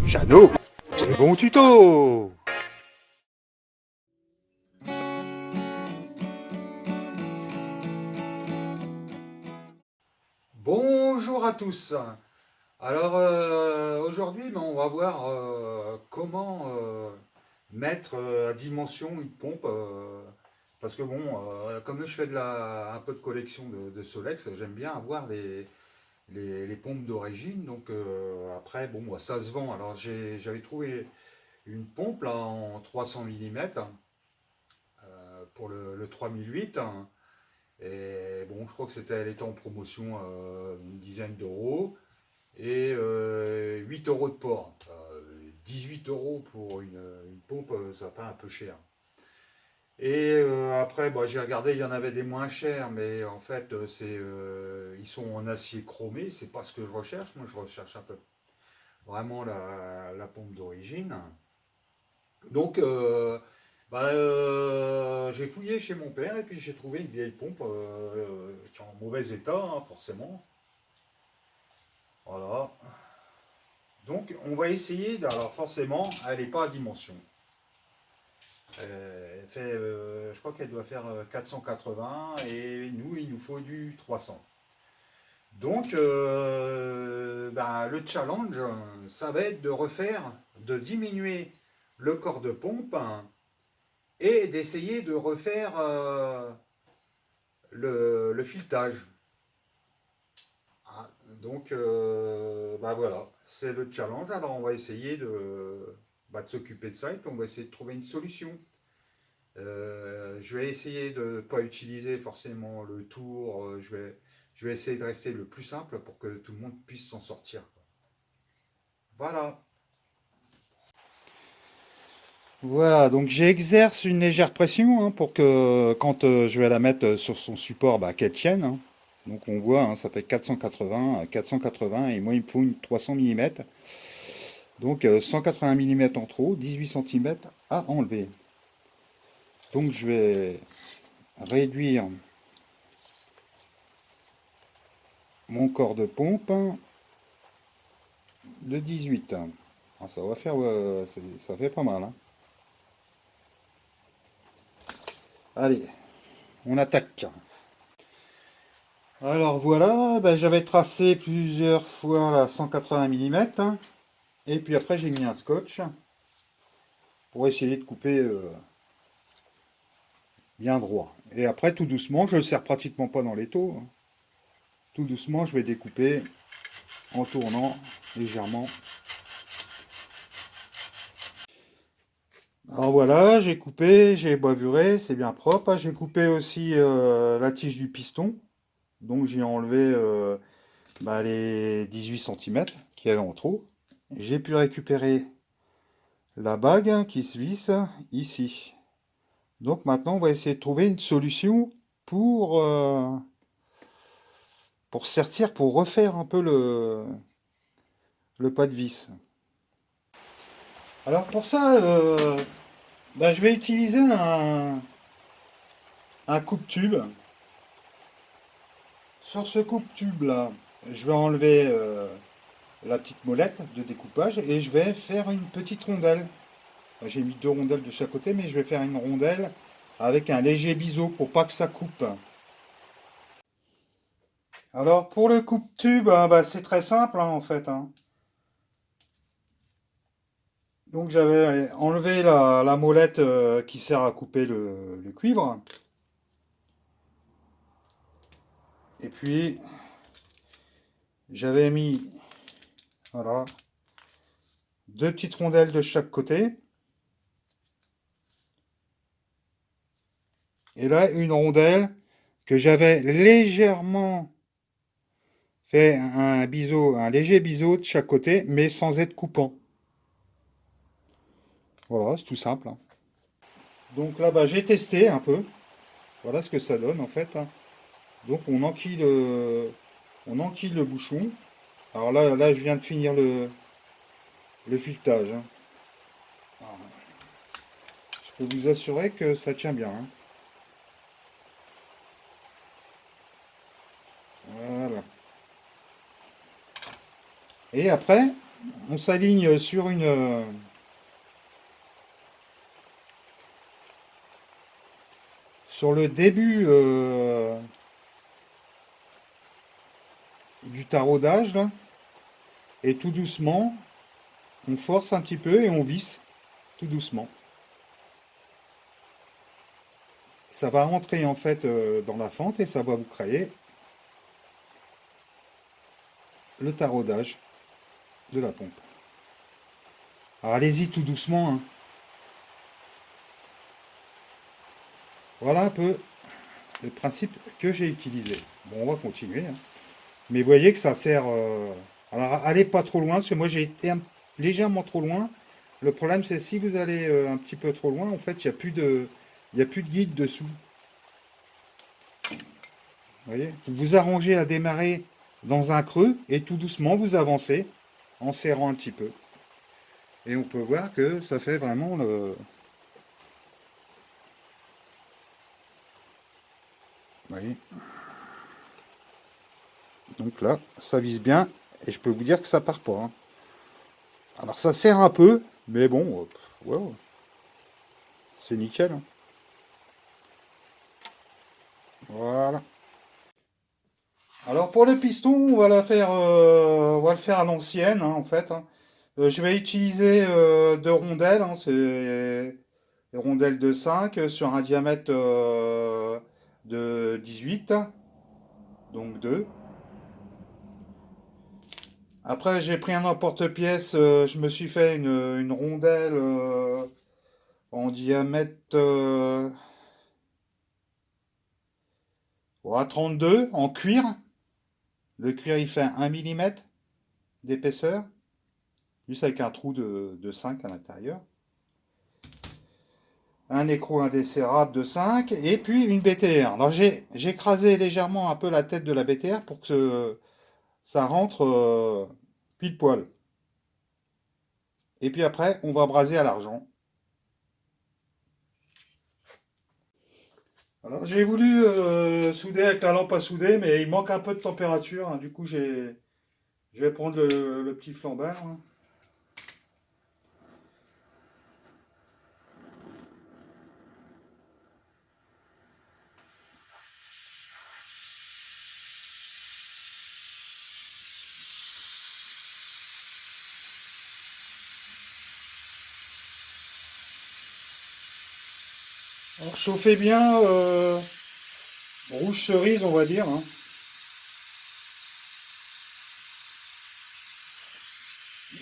Jeannot, c'est bon tuto. Bonjour à tous. Alors aujourd'hui, on va voir comment mettre à dimension une pompe. Parce que bon, comme je fais un peu de collection de Solex, j'aime bien avoir les pompes d'origine. Donc après, bon, bah, ça se vend. Alors j'avais trouvé une pompe là en 300 mm pour le 3008. Et bon, je crois que elle était en promotion une dizaine d'euros et 8 euros de port. 18 euros pour une pompe, ça fait un peu cher. Et après, bah, j'ai regardé, il y en avait des moins chers, mais en fait, ils sont en acier chromé, c'est pas ce que je recherche. Moi, je recherche un peu vraiment la pompe d'origine. Donc, j'ai fouillé chez mon père et puis j'ai trouvé une vieille pompe qui est en mauvais état, hein, forcément. Voilà. Donc, on va essayer. Alors, forcément, elle n'est pas à dimension. Elle fait, je crois qu'elle doit faire 480 et nous, il nous faut du 300. Donc, le challenge, ça va être de diminuer le corps de pompe, hein, et d'essayer de refaire le filetage. Ah, donc, voilà, c'est le challenge. Alors, on va essayer de s'occuper de ça et puis on va essayer de trouver une solution. Je vais essayer de ne pas utiliser forcément le tour. Je vais essayer de rester le plus simple pour que tout le monde puisse s'en sortir. Voilà. Voilà, donc j'exerce une légère pression, hein, pour que quand je vais la mettre sur son support, bah, qu'elle tienne, hein. Donc on voit, hein, ça fait 480 et moi il me faut une 300 mm. Donc 180 mm en trop, 18 cm à enlever. Donc je vais réduire mon corps de pompe de 18. Ah, ça va faire, ça fait pas mal, hein. Allez, on attaque. Alors voilà, j'avais tracé plusieurs fois la 180 mm, hein, et puis après j'ai mis un scotch pour essayer de couper bien droit. Et après tout doucement, je ne le serre pratiquement pas dans l'étau, hein. Tout doucement je vais découper en tournant légèrement. Alors voilà, j'ai coupé, j'ai bavuré, c'est bien propre, hein. J'ai coupé aussi la tige du piston, donc j'ai enlevé les 18 cm qu'il y avait en trop. J'ai pu récupérer la bague qui se visse ici. Donc maintenant, on va essayer de trouver une solution pour, euh, pour sertir, pour refaire un peu le pas de vis. Alors pour ça, je vais utiliser un coupe-tube. Sur ce coupe-tube là, je vais enlever la petite molette de découpage et je vais faire une petite rondelle. J'ai mis deux rondelles de chaque côté, mais je vais faire une rondelle avec un léger biseau pour pas que ça coupe. Alors pour le coupe-tube, c'est très simple, hein, en fait, hein. Donc j'avais enlevé la molette qui sert à couper le cuivre. Et puis j'avais mis, voilà, deux petites rondelles de chaque côté. Et là, une rondelle que j'avais légèrement fait un biseau, un léger biseau de chaque côté, mais sans être coupant. Voilà, c'est tout simple, hein. Donc là, j'ai testé un peu. Voilà ce que ça donne en fait, hein. Donc on enquille le bouchon. Alors là, je viens de finir le filetage, hein. Alors, je peux vous assurer que ça tient bien, hein. Voilà. Et après, on s'aligne sur sur le début du taraudage, là, et tout doucement, on force un petit peu et on visse tout doucement. Ça va rentrer en fait dans la fente et ça va vous créer le taraudage de la pompe. Alors allez-y tout doucement, hein. Voilà un peu le principe que j'ai utilisé. Bon, on va continuer, hein. Mais vous voyez que ça sert... Alors allez pas trop loin, parce que moi j'ai été légèrement trop loin. Le problème c'est si vous allez un petit peu trop loin, en fait il n'y a plus de guide dessous. Vous voyez, vous vous arrangez à démarrer dans un creux et tout doucement vous avancez en serrant un petit peu. Et on peut voir que ça fait vraiment le... Vous voyez. Donc là, ça vise bien et je peux vous dire que ça part pas, hein. Alors ça serre un peu, mais bon, ouais, c'est nickel, hein. Voilà. Alors pour le piston, on va le faire à l'ancienne, hein, en fait, hein. Je vais utiliser deux rondelles, hein, c'est des rondelles de 5 sur un diamètre de 18, donc 2. Après j'ai pris un emporte-pièce, je me suis fait une rondelle en diamètre à 32 en cuir. Le cuir il fait 1 mm d'épaisseur, juste avec un trou de 5 à l'intérieur. Un écrou indesserrable de 5 et puis une BTR. Alors j'ai écrasé légèrement un peu la tête de la BTR pour que ça rentre pile poil. Et puis après, on va braser à l'argent. Alors j'ai voulu souder avec la lampe à souder, mais il manque un peu de température, hein. Du coup, je vais prendre le petit flambard, hein. Alors chauffez bien rouge cerise, on va dire, hein.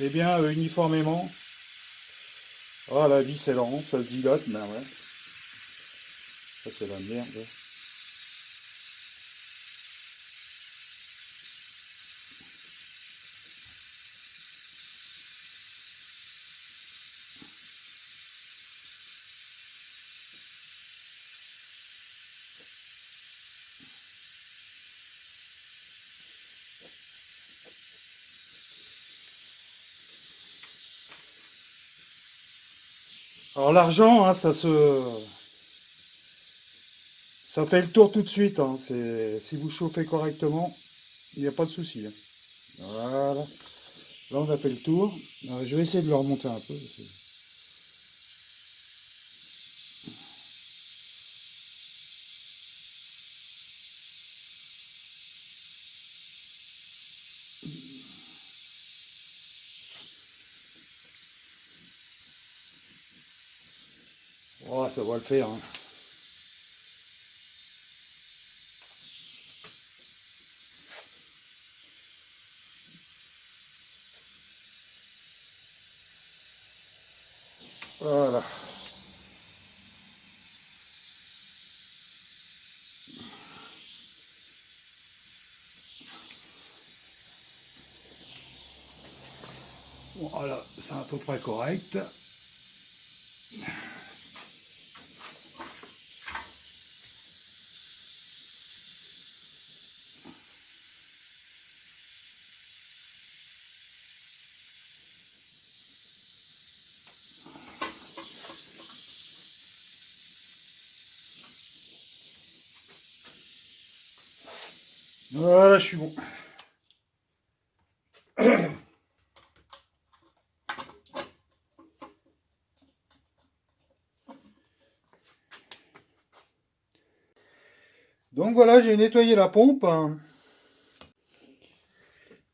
Et bien uniformément. Ah, la vis elle rentre, ça se dilate, mais ouais. Ça c'est la merde. Alors l'argent, hein, ça fait le tour tout de suite, hein. Si vous chauffez correctement, il n'y a pas de souci, hein. Voilà. Là on a fait le tour. Je vais essayer de le remonter un peu. Oh, ça va le faire, hein. Voilà. Voilà, c'est à peu près correct. Voilà, je suis bon. Donc voilà, j'ai nettoyé la pompe.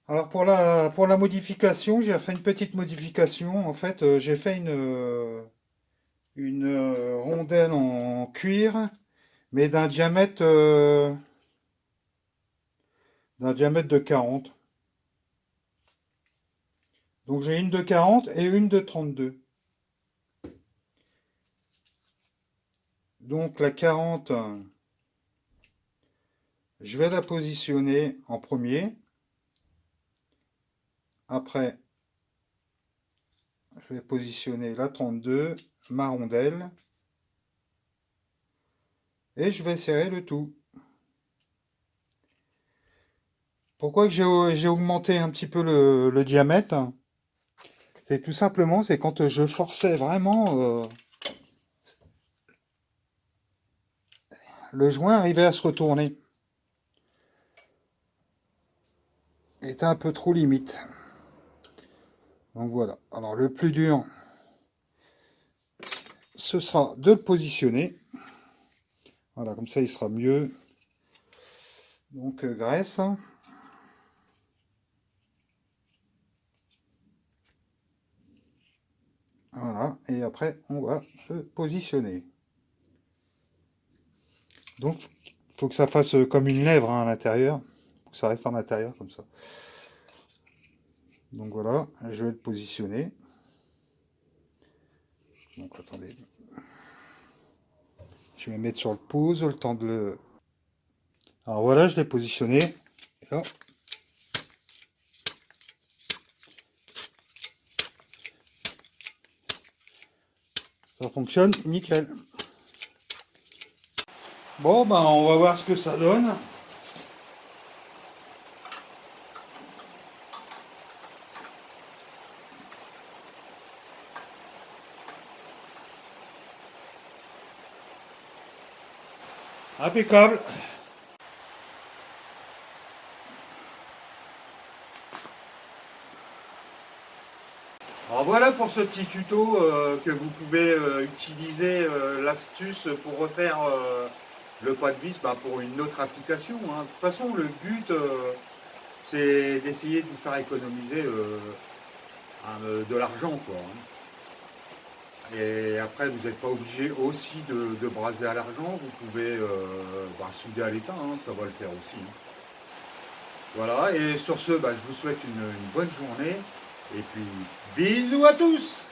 Alors pour la modification, j'ai fait une petite modification. En fait, j'ai fait une rondelle en cuir, mais d'un diamètre de 40. Donc j'ai une de 40 et une de 32. Donc la 40, je vais la positionner en premier. Après, je vais positionner la 32, ma rondelle, et je vais serrer le tout. Pourquoi que j'ai augmenté un petit peu le diamètre? C'est tout simplement, c'est quand je forçais vraiment, le joint arrivait à se retourner. Il était un peu trop limite. Donc voilà. Alors le plus dur, ce sera de le positionner. Voilà, comme ça il sera mieux. Donc graisse. Voilà, et après on va se positionner. Donc il faut que ça fasse comme une lèvre hein, à l'intérieur. Faut que ça reste en l'intérieur comme ça. Donc voilà, je vais le positionner. Donc attendez. Je vais mettre sur le pause le temps de le... Alors voilà, je l'ai positionné. Et là, ça fonctionne nickel. Bon, ben on va voir ce que ça donne. Impeccable. Alors voilà pour ce petit tuto que vous pouvez utiliser l'astuce pour refaire le pas de vis pour une autre application. Hein. De toute façon, le but c'est d'essayer de vous faire économiser de l'argent, quoi. Hein. Et après, vous n'êtes pas obligé aussi de braser à l'argent. Vous pouvez souder à l'étain, hein, ça va le faire aussi. Hein. Voilà, et sur ce, je vous souhaite une bonne journée. Et puis, bisous à tous!